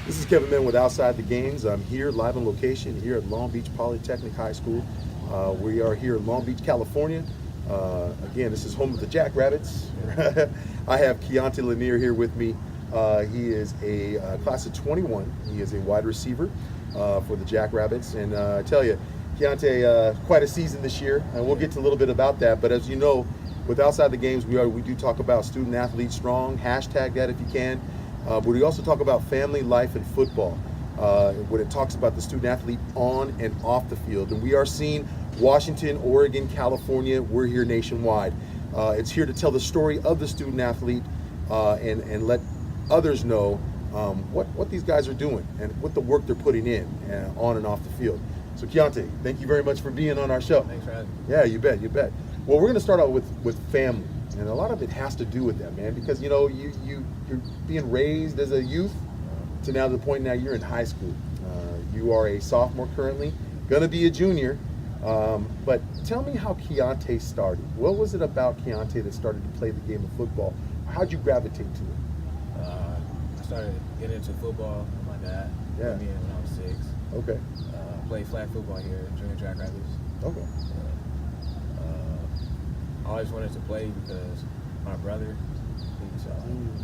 This is Kevin Mann with Outside the Games. I'm here live on location here at Long Beach Polytechnic High School. We are here in Long Beach, California. Again, this is home of the Jackrabbits. I have Keynota Lanier here with me. He is a class of 21. He is a wide receiver for the Jackrabbits. And I tell you, Keynota, quite a season this year. And we'll get to a little bit about that. But as you know, with Outside the Games, we do talk about student athlete strong. Hashtag that if you can. But we also talk about family life and football when it talks about the student athlete on and off the field. And we are seeing Washington, Oregon, California. We're here nationwide. It's here to tell the story of the student athlete and let others know what these guys are doing and what the work they're putting in on and off the field. So Keynota, thank you very much for being on our show. Thanks for having me. Yeah, you bet, you bet. Well, we're going to start out with family. And a lot of it has to do with that, man, because you know you're being raised as a youth to now the point now you're in high school. You are a sophomore currently, gonna be a junior. But tell me how Keynota started. What was it about Keynota that started to play the game of football? How'd you gravitate to it? I started getting into football with my dad. Yeah. Put me in when I was 6. Okay. Played flag football here at Junior Jackrabbits. Okay. I always wanted to play because my brother, he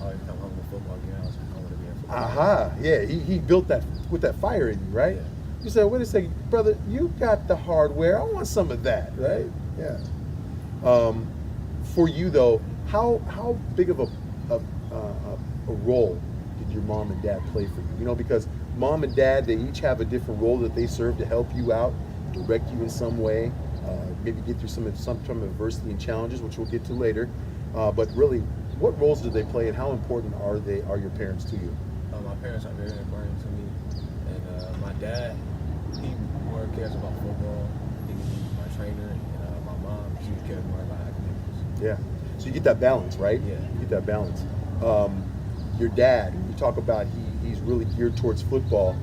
always come home with football game. I wanted to be in football. Aha. Yeah. He built that with that fire in you, right? Yeah. You said, wait a second, brother. You got the hardware. I want some of that, right? Yeah. For you though, how big of a role did your mom and dad play for you? You know, because mom and dad, they each have a different role that they serve to help you out, direct you in some way, maybe get through some adversity and challenges, which we'll get to later. But really, what roles do they play, and how important are your parents to you? My parents are very important to me, and my dad, he more cares about football. He's my trainer, and my mom, she cares more about academics. Yeah. So you get that balance, right? Yeah. You get that balance. Your dad, you talk about he's really geared towards football.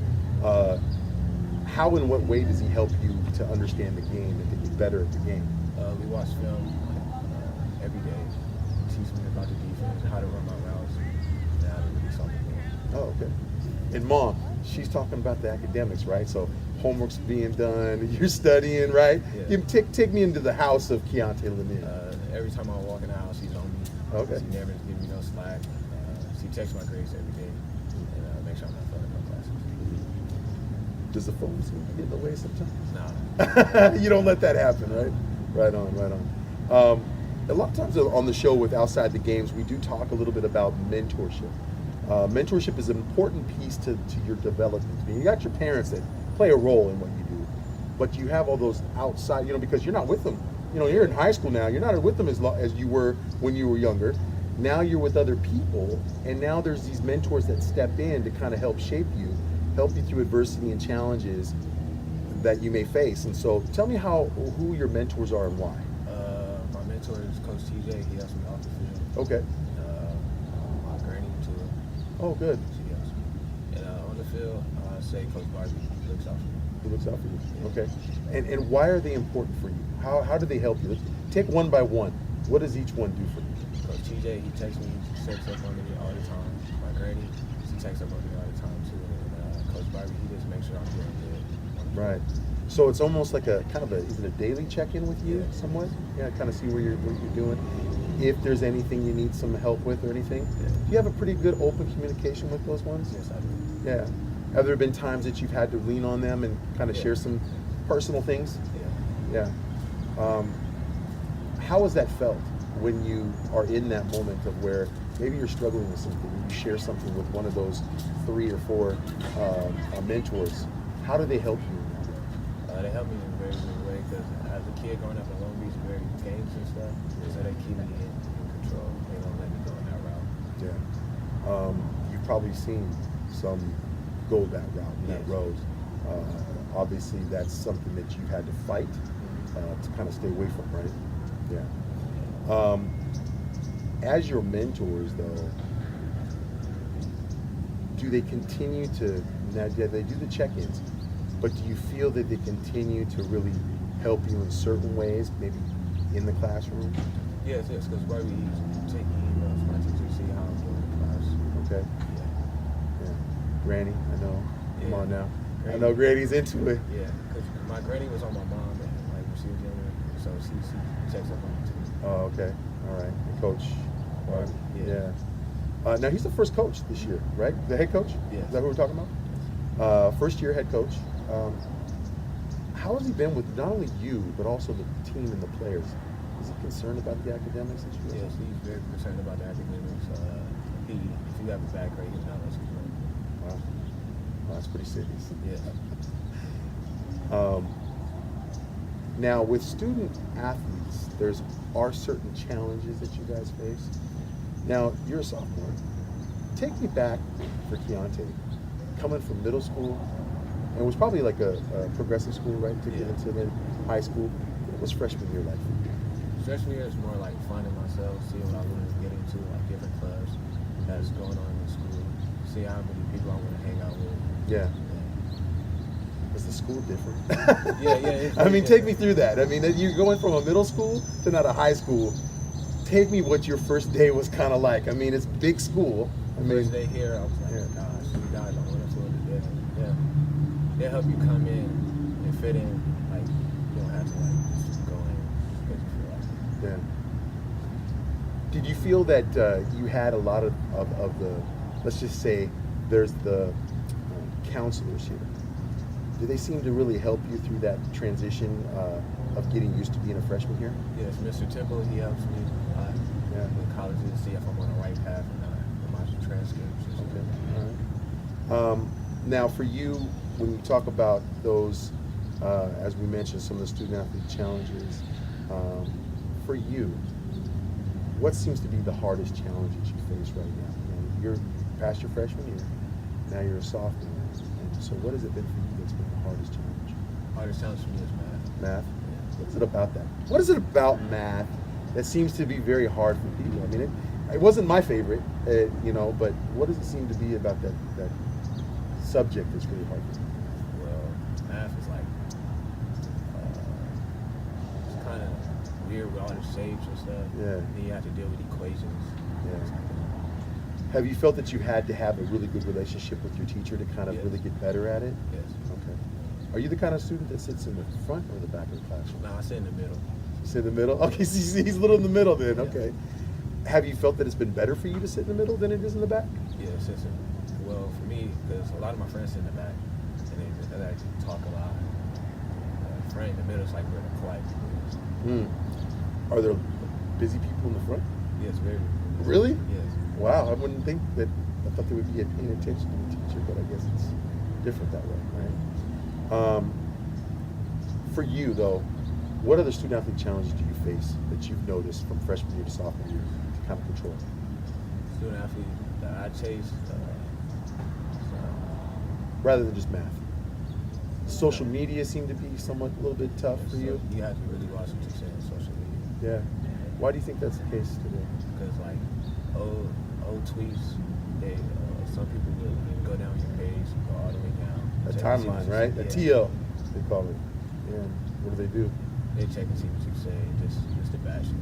How and what way does he help you to understand the game and to get better at the game? We watch film every day. He teaches me about the defense, how to run my routes, and how to release off the game. Oh, okay. And mom, she's talking about the academics, right? So homework's being done, you're studying, right? Yeah. Take me into the house of Keynota Lanier. Every time I walk in the house, she's on me. Okay. She never gives me no slack. She checks my grades every day and make sure I'm not failing no classes. Does the phone seem to get in the way sometimes? Nah. You don't let that happen, right? Right on, right on. A lot of times on the show with Outside the Games, we do talk a little bit about mentorship. Mentorship is an important piece to your development. I mean, you got your parents that play a role in what you do, but you have all those outside, you know, because you're not with them. You know, you're in high school now. You're not with them as you were when you were younger. Now you're with other people, and now there's these mentors that step in to kind of help shape you, help you through adversity and challenges that you may face. And so tell me who your mentors are and why. My mentor is Coach TJ. He helps me off the field. Okay. My granny too. Oh, good. She helps me. And on the field, I say Coach Barbie looks out for me. He looks out for you. Okay. And why are they important for you? How do they help you? Take one by one. What does each one do for you? Coach TJ, he texts me, he checks up on me all the time. My granny, she checks up on me all the time too. And Coach Barbie, he just makes sure I'm doing good. Right. So it's almost like a kind of is it a daily check-in with you somewhat? Yeah, kind of see what you're doing. If there's anything you need some help with or anything. Yeah. Do you have a pretty good open communication with those ones? Yes, I do. Yeah. Have there been times that you've had to lean on them and kind of share some personal things? Yeah. Yeah. How has that felt when you are in that moment of where maybe you're struggling with something and you share something with one of those 3 or 4 mentors? How do they help you? They help me in a very good way because as a kid growing up in Long Beach, very games and stuff, so they keep me in control. They don't let me go in that route. Yeah. You've probably seen some go that route, that road. Obviously, that's something that you've had to fight to kind of stay away from, right? Yeah. As your mentors, though, do they continue to, now they do the check-ins, but do you feel that they continue to really help you in certain ways, maybe in the classroom? Yes, because Barbie, he's taking emails from my teacher to see how I'm doing in class. Okay. Yeah. Granny, I know. Come Yeah. on now. I Granny. know Granny's into it. Yeah, because my granny was on my mom, and like when she was younger, so she checks up on me too. Oh, okay. All right. And Coach. Yeah. Now he's the first coach this year, right? The head coach? Yes. Is that who we're talking about? First year head coach. How has he been with not only you, but also the team and the players? Is he concerned about the academics that you guys Yes, he's very concerned about the academics. If you have a bad grade, he's not letting you know. Wow. Well, that's pretty serious. Yes. Now, with student athletes, are certain challenges that you guys face. Now, you're a sophomore. Take me back for Keynota, coming from middle school, and it was probably like a progressive school, right, to get into the high school. What was freshman year like for you? Freshman year is more like finding myself, seeing what I want to get into, like different clubs that's going on in school, see how many people I want to hang out with. Yeah. Is the school different? Yeah. I mean, take me through that. I mean, you're going from a middle school to not a high school. Take me what your first day was kind of like. I mean, it's big school. I mean, First day here, I was like, gosh, you guys are wonderful. They'll help you come in and fit in. Like, you don't have to like just go in because you feel like it. yeah. Did you feel that you had a lot of the, let's just say, there's the counselors here? Do they seem to really help you through that transition of getting used to being a freshman here? Yes, Mr. Temple, he helps me a lot in college to see if I'm on the right path or not in my transcripts. Okay. All right. Now, for you, when you talk about those, as we mentioned, some of the student athlete challenges, for you, what seems to be the hardest challenges you face right now? You're past your freshman year, now you're a sophomore. And so what has it been for you that's been the hardest challenge? Hardest challenge for me is math. Math? Yeah. What is it about that? What is it about math that seems to be very hard for people? I mean, it wasn't my favorite, but what does it seem to be about that subject that's really hard for you? Well, math is like, it's kind of weird with all the shapes and stuff. Yeah. Then you have to deal with equations. Yeah. Have you felt that you had to have a really good relationship with your teacher to kind of Yes. really get better at it? Yes. Okay. Are you the kind of student that sits in the front or the back of the classroom? No, I sit in the middle. You sit in the middle? Okay, so he's a little in the middle then, Yeah. okay. Have you felt that it's been better for you to sit in the middle than it is in the back? Yeah, well, for me, because a lot of my friends sit in the back, and they like to talk a lot. Friend in the middle is like where the quiet people is. Are there busy people in the front? Yes, very. Really? Yes. Wow, I wouldn't think that. I thought they would be paying attention to the teacher, but I guess it's different that way, right? For you, though, what other student-athlete challenges do you face that you've noticed from freshman year to sophomore year to kind of control? Student athlete that I chase. Rather than just math. Social media seem to be somewhat a little bit tough for you. You have to really watch what you say on social media. Yeah. Why do you think that's the case today? Because like old tweets, they some people will go down your page, go all the way down. A check and see timeline, what you right? say. A TL, they call it. Yeah. What do? They check and see what you say, just to bash you.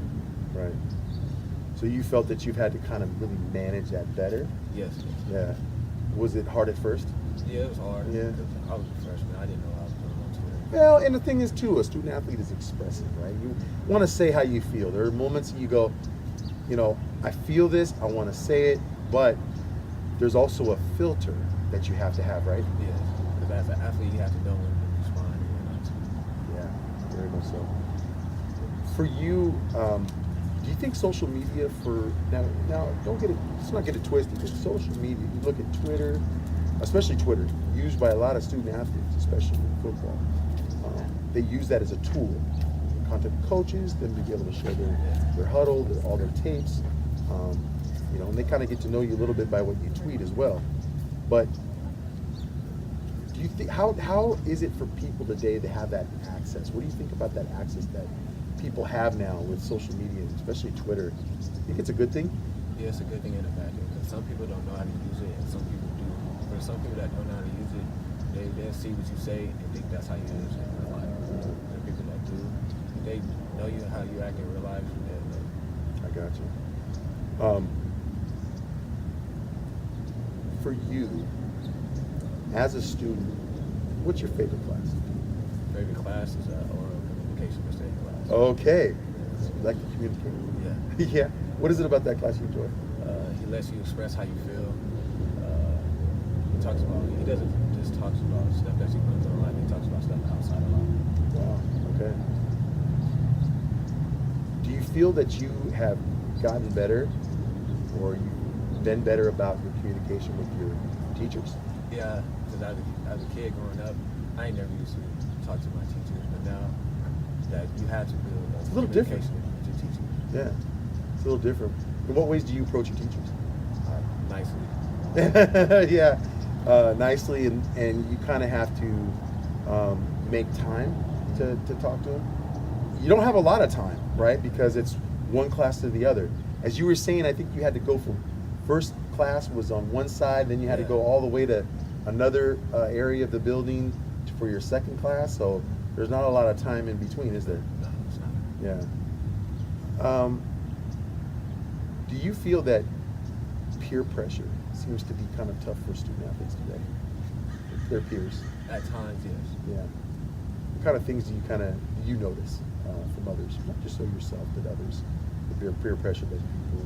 Right. So you felt that you've had to kind of really manage that better? Yes. Yeah. Was it hard at first? Yeah, it was hard. Yeah. Because I was a freshman, I didn't know what I was doing on Twitter. Well, and the thing is, too, a student athlete is expressive, right? You want to say how you feel. There are moments you go, I feel this, I want to say it, but there's also a filter that you have to have, right? Yes. Because as an athlete, you have to know when to respond and when not to. Yeah, very much so. For you, do you think social media now let's not get it twisted, but social media, you look at Twitter, especially Twitter, used by a lot of student athletes, especially in football. They use that as a tool. Contact coaches, them to be able to show their huddle, all their tapes, and they kind of get to know you a little bit by what you tweet as well. But do you think how is it for people today to have that access? What do you think about that access that people have now with social media, especially Twitter? You think it's a good thing? Yeah, it's a good thing and a bad thing. Because some people don't know how to use it, and some people do. For some people that don't know how to use it, they'll see what you say and think that's how you use it in real life. The people that do, they know how you act in real life. I got you. For you, as a student, what's your favorite class? Favorite class is oral communication mistake class. Okay. So you like to communicate? Yeah. Yeah. What is it about that class you enjoy? He lets you express how you feel. He doesn't just talks about stuff that you're going through in life. He talks about stuff outside of life. Wow. Okay. Do you feel that you have gotten better, or you've been better about your communication with your teachers? Yeah, because as a kid growing up, I ain't never used to talk to my teachers, but now that you have to build It's a little different. communication with your teachers. Yeah. It's a little different. In what ways do you approach your teachers? Nicely. Yeah. Nicely, and you kind of have to make time to talk to them. You don't have a lot of time, right? Because it's one class to the other. As you were saying, I think you had to go from first class was on one side, then you had to go all the way to another area of the building for your second class. So there's not a lot of time in between, is there? No, it's not. Yeah. Do you feel that peer pressure seems to be kind of tough for student athletes today? Their peers. At times, yes. Yeah. What kind of things do you notice from others, not just so yourself, but others, the peer pressure that people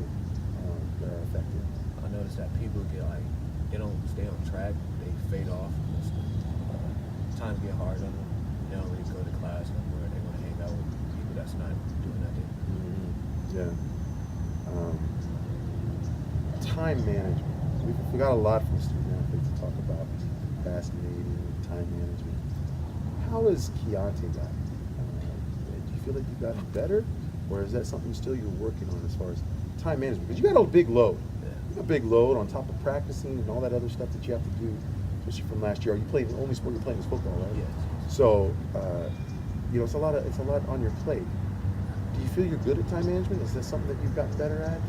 that are affected? I noticed that people they don't stay on track, they fade off. Times get hard on them. They don't really go to class no more. They want to hang out with people that's not doing nothing. Mm-hmm. Yeah. Time management. We got a lot from student athletes to talk about. Fascinating time management. How has Keynota gotten? Do you feel like you've gotten better, or is that something you're working on as far as time management? Because you got a big load. Yeah. You got a big load on top of practicing and all that other stuff that you have to do, especially from last year. Are you playing the only sport you're playing is football, right? Yes. So, it's a lot on your plate. Do you feel you're good at time management? Is that something that you've gotten better at,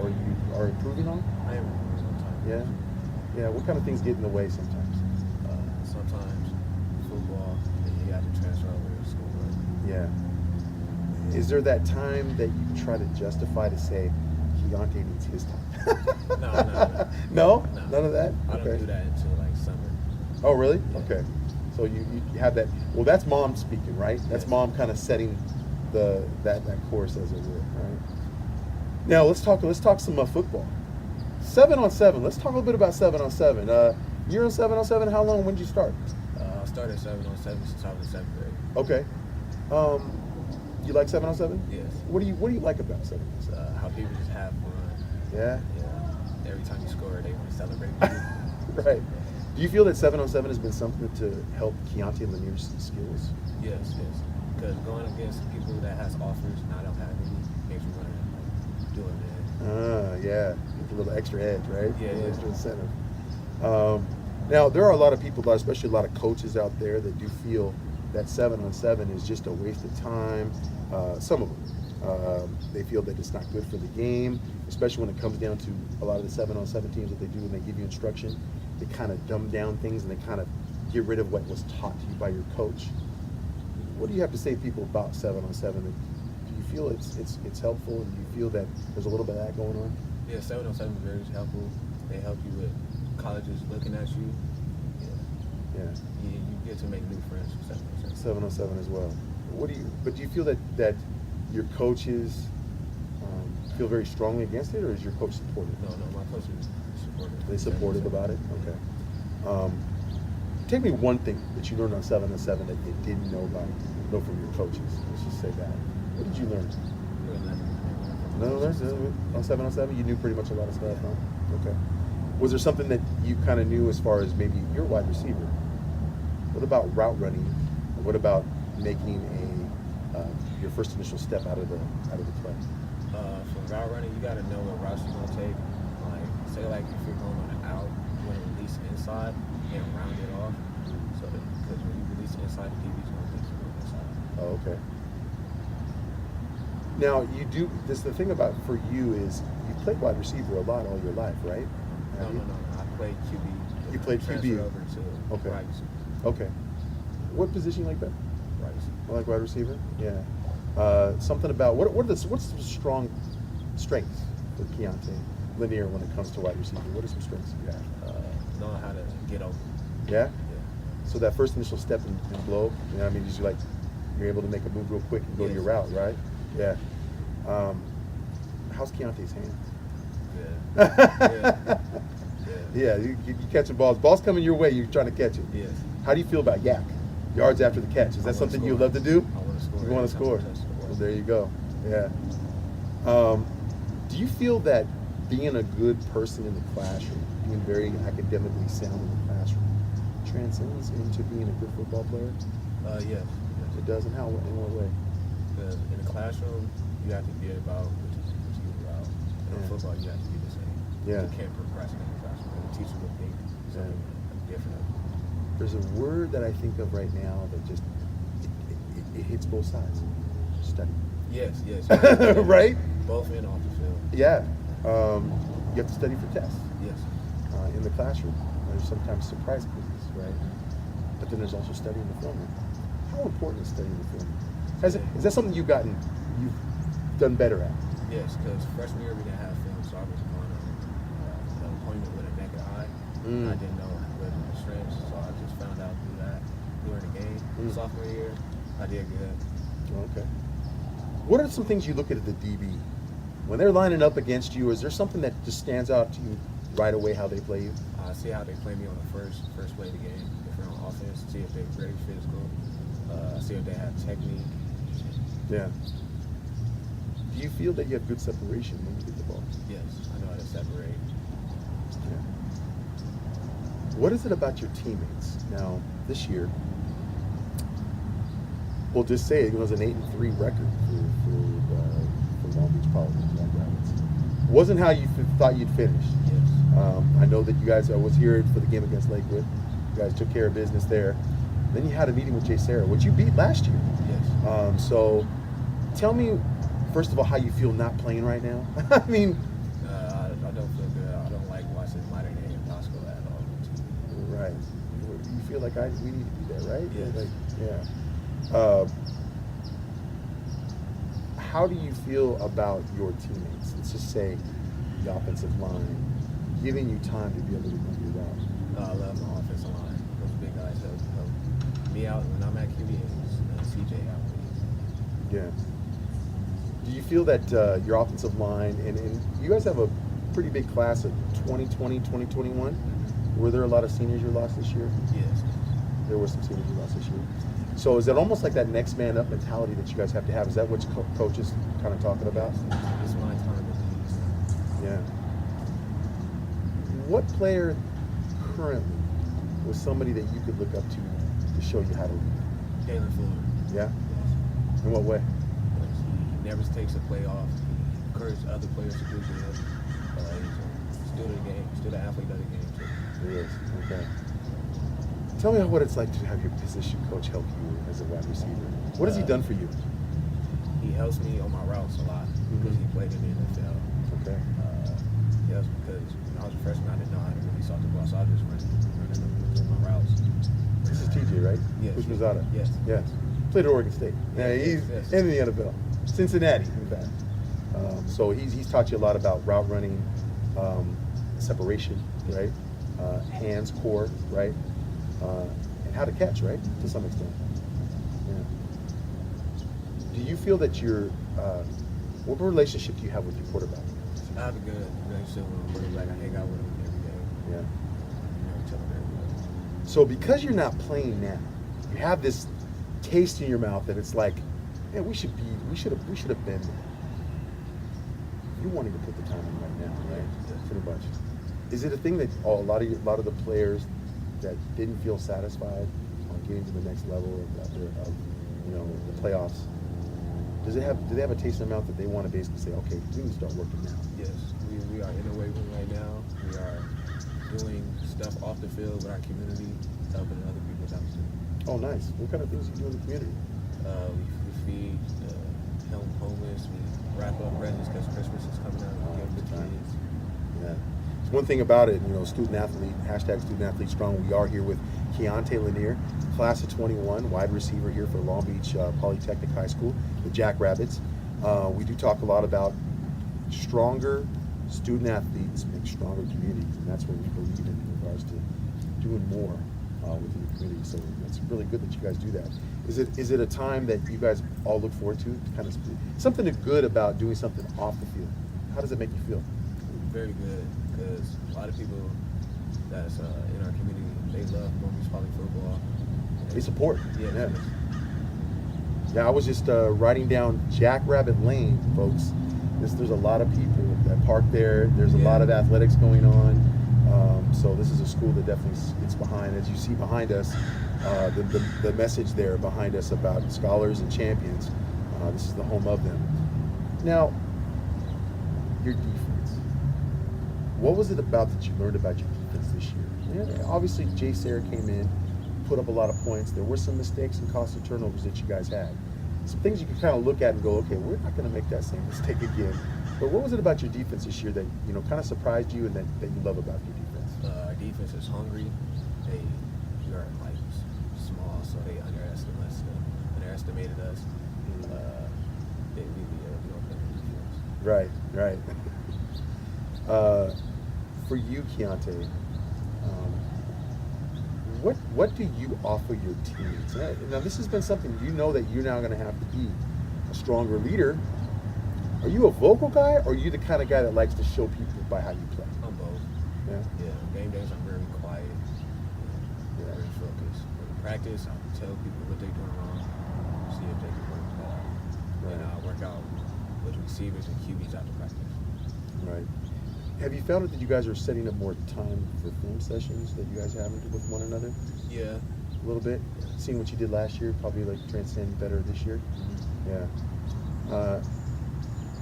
or you are improving on? I am sometimes. Yeah. Yeah. What kind of things get in the way sometimes? Sometimes football, and you have to transfer over to schoolwork. Yeah. Is there that time that you try to justify to say Keynota needs his time? No. No? No. None of that? I don't do that until summer. Oh, really? Yeah. Okay. So you have that. Well, that's mom speaking, right? That's Yes. mom kind of setting that course, as it were, right? Now let's talk some football. 7-on-7. Let's talk a little bit about 7-on-7. You're on 7-on-7. How long? When did you start? I started 7-on-7 since I was in 7th grade. Okay. You like 7-on-7? Yes. What do you like about 7-on-7? How people just have fun. Yeah. Yeah. Every time you score, they want to celebrate with you. Right. Do you feel that 7-on-7 has been something to help Keynota and Lanier's skills? Yes. Because going against people that has offers and I don't have any makes me want to do it, man. Yeah. A little extra edge, right? Yeah, A little yeah. extra incentive. Now, there are a lot of people, especially a lot of coaches out there, that do feel that 7-on-7 is just a waste of time. Some of them. They feel that it's not good for the game, especially when it comes down to a lot of the 7-on-7 teams that they do when they give you instruction. They kind of dumb down things and they kind of get rid of what was taught to you by your coach. What do you have to say to people about 7-on-7? Do you feel it's helpful, and do you feel that there's a little bit of that going on? Yeah, 7-on-7 is very helpful. They help you with colleges looking at you. Yeah. You get to make new friends with 7-on-7. 7-on-7 as well. But do you feel that your coaches feel very strongly against it, or is your coach supportive? No, my coach is supportive. They supportive about it? Okay. Take me one thing that you learned on 7-on-7 that you didn't know from your coaches. Let's just say that. What did you learn? No, on 7-on-7, you knew pretty much a lot of stuff, huh? Okay. Was there something that you kind of knew as far as maybe your wide receiver? What about route running? What about making your first initial step out of the play? For route running, you got to know what routes you're going to take. Say if you're going on an out, you want to release inside and round it off. So because when you release inside, the DB's going to think you're going inside. Oh, okay. Now the thing about for you is you played wide receiver a lot all your life, right? No. I played QB. You played QB. Transferred over to Okay. wide receiver. Okay. What position you like better? Wide receiver. I like wide receiver. Yeah. Something about what's some strong strengths for Keynota Lanier when it comes to wide receiver? What are some strengths you have? Knowing how to get open. Yeah? Yeah. So that first initial step and blow, you know what I mean? You're able to make a move real quick and go to your route, right? Yeah. How's Keontae's hands? Yeah. Yeah, you catching balls. Balls coming your way, you're trying to catch it. Yes. How do you feel about yak? Yards after the catch. Is that something you love to do? I want to score. You want to score? Well, there you go. Yeah. Do you feel that being a good person in the classroom, being very academically sound in the classroom, transcends into being a good football player? Yes. It does. And how? In what way? Because in the classroom, you have to be about what you about. And in football, you have to be the same. Yeah. You can't procrastinate in the classroom. And the teacher will think something different. There's a word that I think of right now that just it hits both sides. Study. Yes. Right? Both in and off the field. Yeah. You have to study for tests. Yes. In the classroom, there's sometimes surprise quizzes, right? But then there's also studying the film. How important is studying the film? Is that something you've done better at? Yes, because freshman year we didn't have film, so I was on an appointment with a naked eye. I didn't know what my strengths, so I just found out through that during the game. Sophomore year, I did good. Okay. What are some things you look at the DB when they're lining up against you? Is there something that just stands out to you right away how they play you? I see how they play me on the first play of the game. If they're on offense, see if they're very physical. See if they have technique. Yeah. Do you feel that you have good separation when you get the ball? Yes, I know how to separate. Yeah. What is it about your teammates now this year? Well, just say it was an 8-3 record for Long Beach Poly Jackrabbits. Wasn't how you thought you'd finish. Yes. I know that you guys. I was here for the game against Lakewood. You guys took care of business there. Then you had a meeting with Jay Sarah, which you beat last year. Yes. So, tell me, first of all, how you feel not playing right now. I mean, I don't feel good. I don't like watching Minor Name Bosco at all. right. You feel like we need to be there, right? Yes. Like, yeah. How do you feel about your teammates? Let's just say the offensive line giving you time to be able to run your route. I love my offensive line. Those big guys help me out when I'm at QB and CJ out. Yeah. Do you feel that your offensive line, and you guys have a pretty big class of 2020, 2021? Were there a lot of seniors you lost this year? Yes. There were some seniors you lost this year. So is it almost like that next man up mentality that you guys have to have? Is that what coach is kind of talking about? It's my time to lead. Yeah. What player currently was somebody that you could look up to show you how to lead? Jalen Fuller. Yeah? Yes. In what way? He never takes a play off. He encourages other players to do good. He's still the game. Still the athlete of the game too. He is. Okay. Tell me what it's like to have your position coach help you as a wide receiver. What has he done for you? He helps me on my routes a lot because he played in the NFL. Okay. Yes, because when I was a freshman, I didn't know how to really start the ball, so I just running my routes. This is TJ, right? Yes. Which was out of? Yes. Yes. Played at Oregon State. Yeah, he's yes. in the NFL. Cincinnati, in fact. So he's taught you a lot about route running, separation, right? Hands, core, right? And how to catch, right? To some extent. Yeah. Do you feel that what relationship do you have with your quarterback? I have a good relationship with my quarterback. I hang out with him every day. Yeah. We know each other very well. So because you're not playing now, you have this taste in your mouth that it's like, yeah, we should have been there. You wanting to put the time in right now, right? Yes. Pretty much. Is it a thing that a lot of the players that didn't feel satisfied on getting to the next level of the playoffs? Do they have a taste in their mouth that they want to basically say, okay, we need to start working now? Yes, we are in the weight room right now. We are doing stuff off the field with our community, helping other people out too. Oh, nice. What kind of things do you do in the community? We feed homeless. We wrap up presents because Christmas is coming up. We give the kids. Yeah. One thing about it, student athlete, hashtag student athlete strong. We are here with Keynota Lanier, class of 21, wide receiver here for Long Beach Polytechnic High School, the Jackrabbits. We do talk a lot about stronger student athletes make stronger communities, and that's what we believe in regards to doing more within the community. So it's really good that you guys do that. Is it a time that you guys all look forward to kind of something good about doing something off the field? How does it make you feel? Very good, because a lot of people that's in our community, they love Long Beach Poly football. They support. Yeah. Yeah. Yeah, I was just writing down Jackrabbit Lane, folks. There's a lot of people that park there. There's a lot of athletics going on. So this is a school that definitely gets behind. As you see behind us, the message there behind us about scholars and champions. This is the home of them. Now, your defense. What was it about that you learned about your defense this year? Yeah, obviously, Jay Sarah came in, put up a lot of points. There were some mistakes and costly turnovers that you guys had. Some things you can kind of look at and go, okay, we're not going to make that same mistake again. But what was it about your defense this year that kind of surprised you and that you love about your defense? Our defense is hungry. We are like small, so they underestimated us. We don't play defense. Right, right. For you, Keynota, what do you offer your teams? Now, this has been something that you're now going to have to be a stronger leader. Are you a vocal guy, or are you the kind of guy that likes to show people by how you play? I'm both. Yeah. Yeah. Game days, I'm very quiet. Very focused. In practice, I tell people what they're doing wrong, see if they can work that out. Right. And I work out with receivers and QBs after practice. Right. Have you found that you guys are setting up more time for film sessions that you guys have with one another? Yeah. A little bit? Seeing what you did last year, probably like transcend better this year? Mm-hmm. Yeah.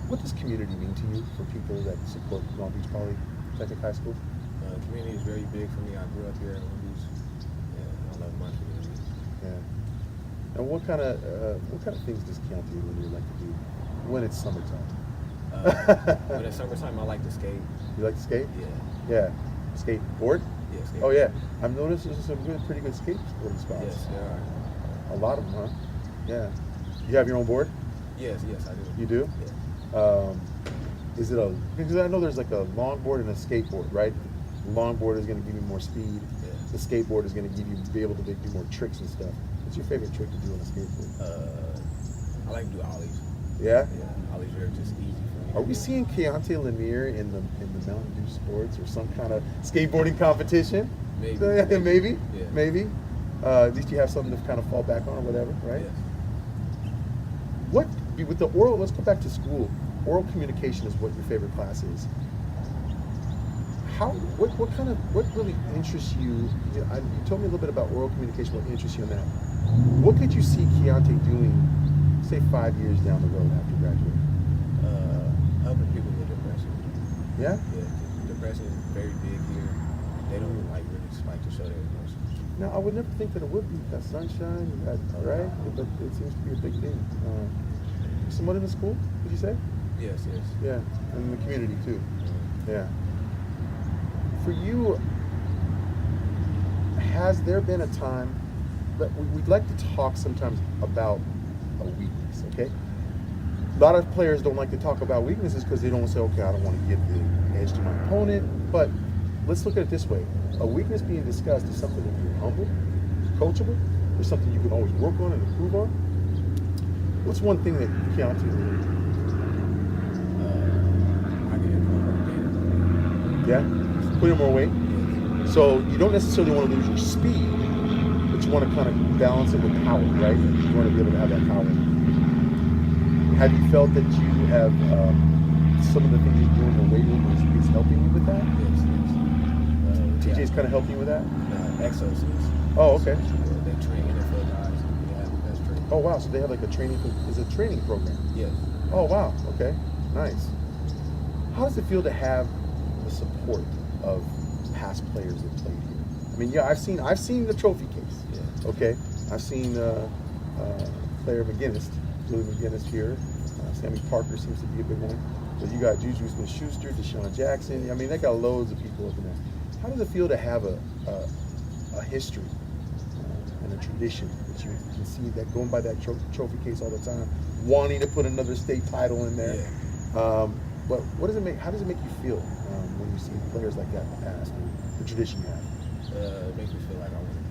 What does community mean to you for people that support Long Beach Polytechnic High School? Community is very big for me. I grew up here in Long Beach, and I love my community. Yeah. And what kind of things does Keynota really like to do when it's summertime? When it's summertime, I like to skate. You like to skate? Yeah. Yeah. Skateboard? Yeah, skateboard. Oh yeah. I've noticed there's some pretty good skateboarding spots. Yes, there are. A lot of them, huh? Yeah. You have your own board? Yes, I do. You do? Yeah. Is it because I know there's like a longboard and a skateboard, right? The longboard is going to give you more speed. Yeah. The skateboard is going to be able to do more tricks and stuff. What's your favorite trick to do on a skateboard? I like to do ollies. Yeah? Yeah, ollies are just easy for me. Are we seeing Keynota Lanier in the Mountain Dew Sports or some kind of skateboarding competition? Maybe. Maybe. Yeah. Maybe. At least you have something to kind of fall back on or whatever, right? Yes. With the oral, let's go back to school. Oral communication is what your favorite class is. What really interests you? You told me a little bit about oral communication. What interests you in that? What could you see Keynota doing, say 5 years down the road after graduating? Helping people with depression. Yeah? Yeah, depression is very big here. They don't really to show their emotions. Now, I would never think that it would be. That sunshine, right? But it seems to be a big thing. Someone in the school, did you say? Yes. Yeah, and in the community too. Yeah. For you, has there been a time that we'd like to talk sometimes about a weakness, okay? A lot of players don't like to talk about weaknesses because they don't say, okay, I don't want to give the edge to my opponent. But let's look at it this way. A weakness being discussed is something that you're humble, coachable, or something you can always work on and improve on. What's one thing that Keynota learned? I can improve. Yeah? Put in more weight? So you don't necessarily want to lose your speed, but you want to kind of balance it with power, right? You want to be able to have that power. Have you felt that you have some of the things you do in the weight room is helping you with that? Yes. TJ's kind of helping you with that? Exos. Oh, okay. They train NFL guys. They have the best training. Oh, wow. So they have like a training program? Yes. Oh, wow. Okay. Nice. How does it feel to have the support of past players that played here? I mean, yeah, I've seen the trophy case. Yeah. Okay. I've seen player McGinnis, Willie McGinnis here. Sammy Parker seems to be a big one. But you got Juju Smith-Schuster, Deshaun Jackson. I mean, they got loads of people up in there. How does it feel to have a history and a tradition that you can see that going by that trophy case all the time, wanting to put another state title in there? Yeah. But how does it make you feel when you see players like that in the past and the tradition you have? It makes me feel like I want to be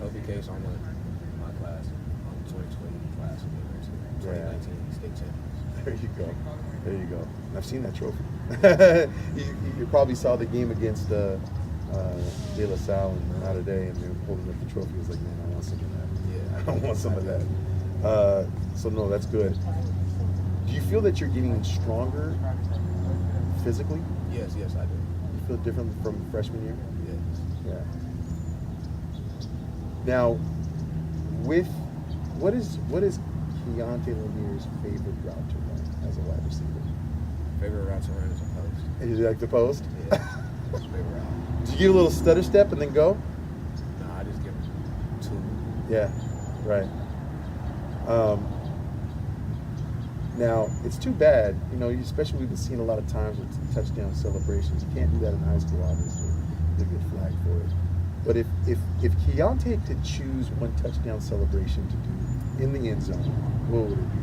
trophy case, I won my class, 2020 class of the university, 2019 state champions. There you go. There you go. I've seen that trophy. you probably saw the game against De La Salle and Mater Dei, and they're holding up the trophy. It was like, man, I want some of that. Yeah, I want some of that. So no, that's good. Do you feel that you're getting stronger physically? Yes, I do. You feel different from freshman year? Yes. Yeah. Now, what is Keynota Lanier's favorite route to run as a wide receiver? Favorite route to run is a post. And you like the post? Yeah. Favorite route. Do you get a little stutter step and then go? No, I just give two. Yeah, right. Now, it's too bad, especially we've been seeing a lot of times with touchdown celebrations. You can't do that in high school, obviously. You'll get flagged for it. But if Keynota could choose one touchdown celebration to do in the end zone, what would it be?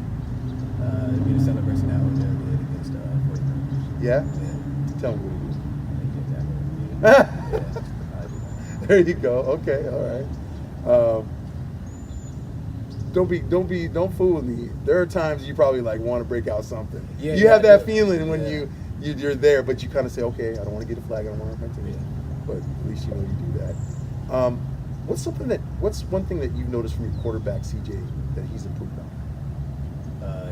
It'd be the celebration that was there did against 49ers. Yeah? Yeah. Tell me what I it did is. that. Yeah. There you go. Okay, all right. Don't fool with me. There are times you probably like want to break out something. Yeah, you have that yeah. feeling when Yeah. you're there, but you kind of say, okay, I don't want to get a flag. I don't want to hurt my team. Yeah. But at least you know you do that. What's one thing that you've noticed from your quarterback CJ that he's improved on?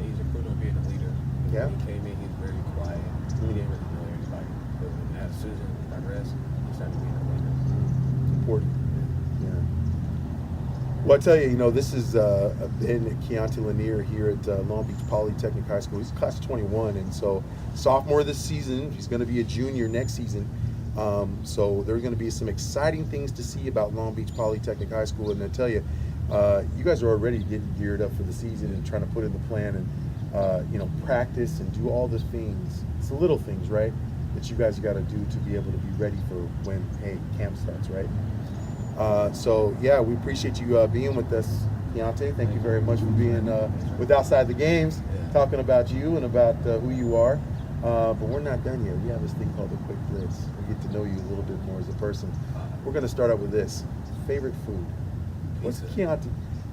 He's improved on being a leader. Yeah. When he came in, he was very quiet. He didn't really know anybody. But as Susan progressed, he started being a leader. It's important. Yeah. Well, I tell you, this is been Keynota Lanier here at Long Beach Polytechnic High School. He's class of 21, and so sophomore this season. He's going to be a junior next season. So there are going to be some exciting things to see about Long Beach Polytechnic High School. And I tell you, you guys are already getting geared up for the season and trying to put in the plan and practice and do all the things. It's the little things, right, that you guys got to do to be able to be ready for when camp starts, right? So yeah, we appreciate you being with us, Keynota. Thank you very much for being with Outside the Games, talking about you and about who you are. But we're not done yet. We have this thing called the Quick Blitz. We get to know you a little bit more as a person. We're going to start out with this. Favorite food? What's Keynota?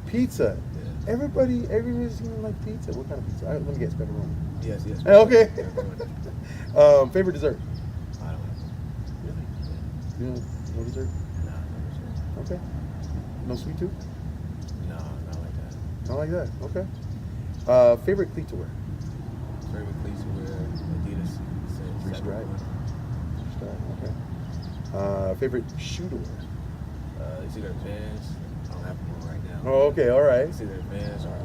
Pizza. Yeah. Everybody's going to like pizza. What kind of pizza? Let me guess, pepperoni. Yes. Okay. Pepperoni. Favorite dessert? I don't know. Really? You know, no dessert? Nah, never sure. Okay. No sweet tooth? No, not like that. Not like that. Okay. Favorite cleat to wear? Favorite cleats to wear Adidas. Three stripe. Okay. Favorite shoe to wear? It's either Vans. I don't have one right now. Oh, okay. All right. It's either Vans or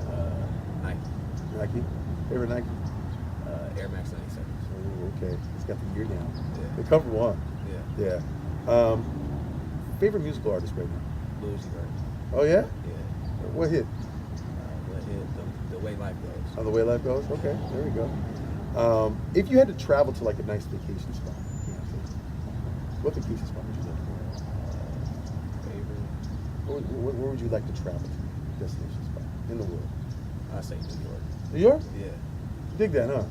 Nike. Nike. Favorite Nike? Air Max 97s. Oh, okay. It's got the year down. Yeah. The comfortable one. Yeah. Yeah. Favorite musical artist right now? Louis Vert. Oh yeah. Yeah. What hit? What hit? The way life goes. Oh, the way life goes. Okay. There we go. If you had to travel to like a nice vacation spot, what vacation spot would you like to go? Favorite? Where would you like to travel to? Destination spot in the world? I say New York. New York? Yeah. Dig that, huh?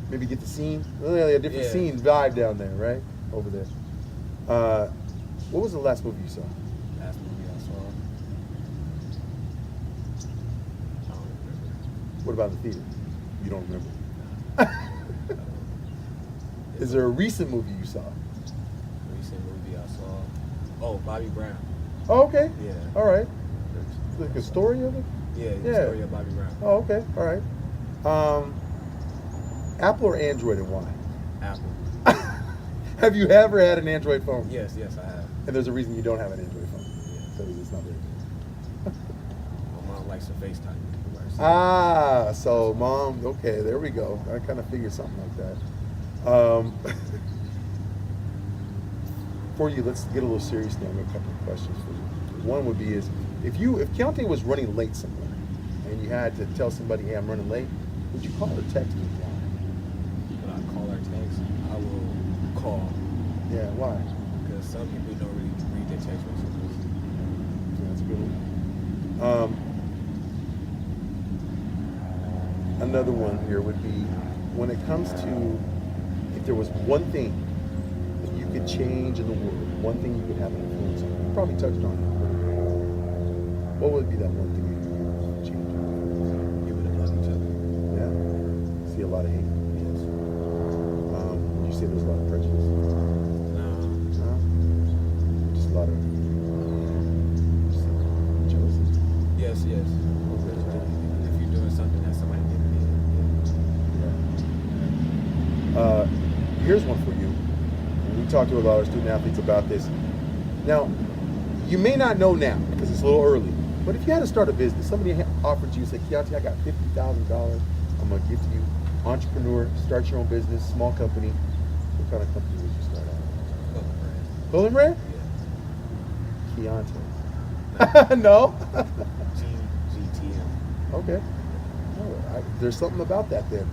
Maybe get the scene. Really a different Yeah. scene vibe down there, right? Over there. What was the last movie you saw? Last movie I saw. I don't remember. What about the theater? You don't remember? It's Is there a recent movie you saw? recent movie I saw? Oh, Bobby Brown. Oh, okay. Yeah. All right. Like a story of it? Yeah, the Yeah. story of Bobby Brown. Oh, okay. All right. Apple or Android and why? Apple. Have you ever had an Android phone? Yes, I have. And there's a reason you don't have an Android phone. Yeah. Because it's not very good. My mom likes to FaceTime me. Ah, so mom, okay, there we go. I kind of figured something like that. For you, let's get a little serious now. I have a couple of questions for you. One would be is, if Keynota was running late somewhere, and you had to tell somebody, hey, I'm running late, would you call or text me? Why? When I call or text, I will call. Yeah, why? Because some people don't really read their text messages. Yeah, that's a good one. Another one here would be, when it comes to, if there was one thing that you could change in the world, one thing you could have an influence on, you probably touched on it. What would be that one thing you change? People that love each other. Yeah. See a lot of hate. Yes. Would you say there's a lot of prejudice? No. No. Just a lot of jealousy. Yes, yes. Okay. If you're doing something that somebody didn't Yeah. Here's one for you. We talked to a lot of student athletes about this. Now, you may not know now because it's a little early, but if you had to start a business, somebody offered you, say, Keynota, I got $50,000. I'm going to give to you. Entrepreneur, start your own business, small company. What kind of company would you start out? Golden Red? Yeah. Keynota. No? GTM. Okay. Oh, there's something about that then.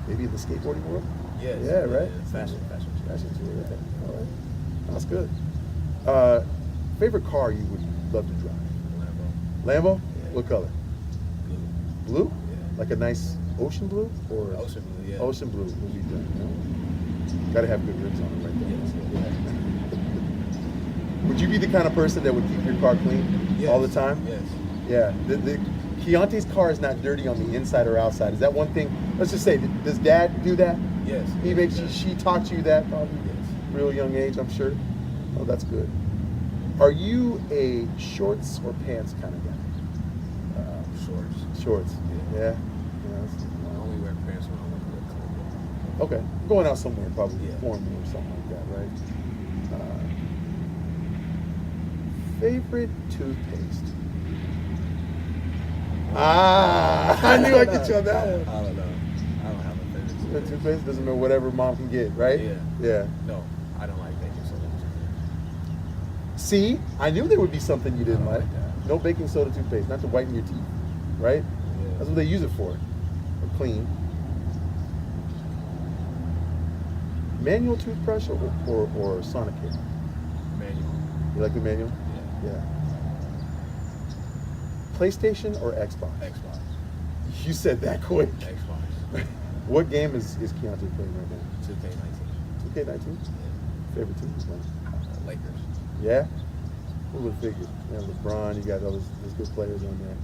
Maybe in the skateboarding world? Yes. Yeah, right? Fashion. Fashion too, yeah. All right. That's good. Favorite car you would love to drive? Lambo. Lambo? Yeah. What color? Blue. Blue? Yeah. Like a nice ocean blue? Or Ocean blue, yeah. Ocean blue would be good. You know? Gotta have good rims on it right there. Yes. Would you be the kind of person that would keep your car clean all the time? Yes. Yeah. The Keynota''s car is not dirty on the inside or outside. Is that one thing? Let's just say, does Dad do that? Yes. He makes you. She taught you that probably. Yes. Real young age, I'm sure. Oh, that's good. Are you a shorts or pants kind of guy? Shorts. Shorts. Yeah. Yeah. I only wear pants when I want to look clean. Okay. Going out somewhere, probably Yeah. formal or something like that, right? Favorite toothpaste? I knew I'd get you on that one. I don't know. I don't have a favorite. Toothpaste doesn't know whatever mom can get, right? Yeah. Yeah. No, I don't like baking soda. See, I knew there would be something you didn't I don't like. like that. No baking soda toothpaste, not to whiten your teeth, right? Yeah. That's what they use it for. Or clean. Manual toothbrush or Sonicare? Manual. You like the manual? Yeah. Yeah. PlayStation or Xbox? Xbox. You said that quick. Xbox. What game is Keynota playing right now? 2K19. 2K19? Favorite team to play? Lakers. Yeah? Who would have figured? Yeah, LeBron, you got all those good players on there.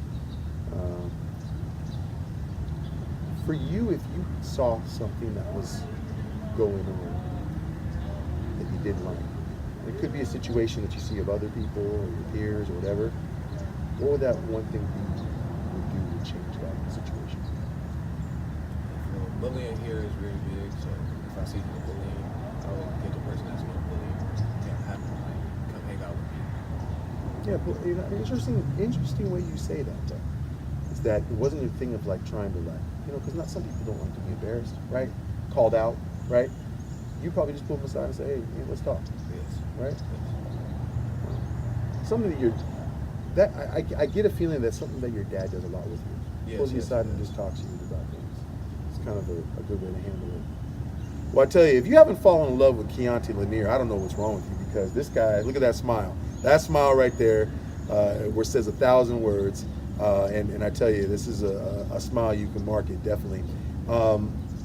For you, if you saw something that was going on that you didn't like, it could be a situation that you see of other people or your peers or whatever, what would that one thing be you would do to change that situation? Bullying here is very big, so if I see people bullying, I would get the person that's not bullying and have them come hang out with me. Yeah, but interesting way you say that though. Is that it wasn't a thing of like trying to like, because not some people don't like to be embarrassed, right? Called out, right? You probably just pull them aside and say, hey, let's talk, Yes. right? Something that I get a feeling that's something that your dad does a lot with you. Yes, Pulls you yes, aside and yes. just talks to you about things. It's kind of a good way to handle it. Well, I tell you, if you haven't fallen in love with Keynota Lanier, I don't know what's wrong with you because this guy, look at that smile. That smile right there, where it says 1,000 words. And I tell you, this is a smile you can market, definitely.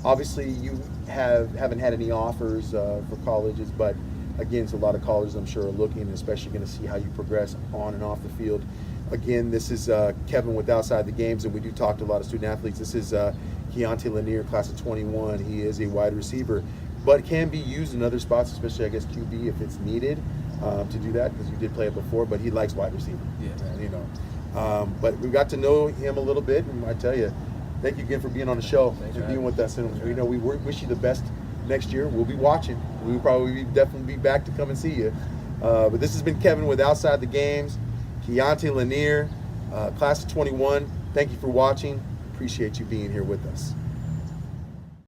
Obviously, you haven't had any offers for colleges, but again, so a lot of colleges I'm sure are looking, and especially going to see how you progress on and off the field. Again, this is Kevin with Outside the Games, and we do talk to a lot of student athletes. This is Keynota Lanier, class of 21. He is a wide receiver, but can be used in other spots, especially I guess QB if it's needed to do that, because you did play it before. But he likes wide receiver. Yeah. But we got to know him a little bit, and I tell you, thank you again for being on the show and being with us. And we wish you the best next year. We'll be watching. We'll probably definitely be back to come and see you. But this has been Kevin with Outside the Games, Keynota Lanier, class of 21. Thank you for watching. Appreciate you being here with us.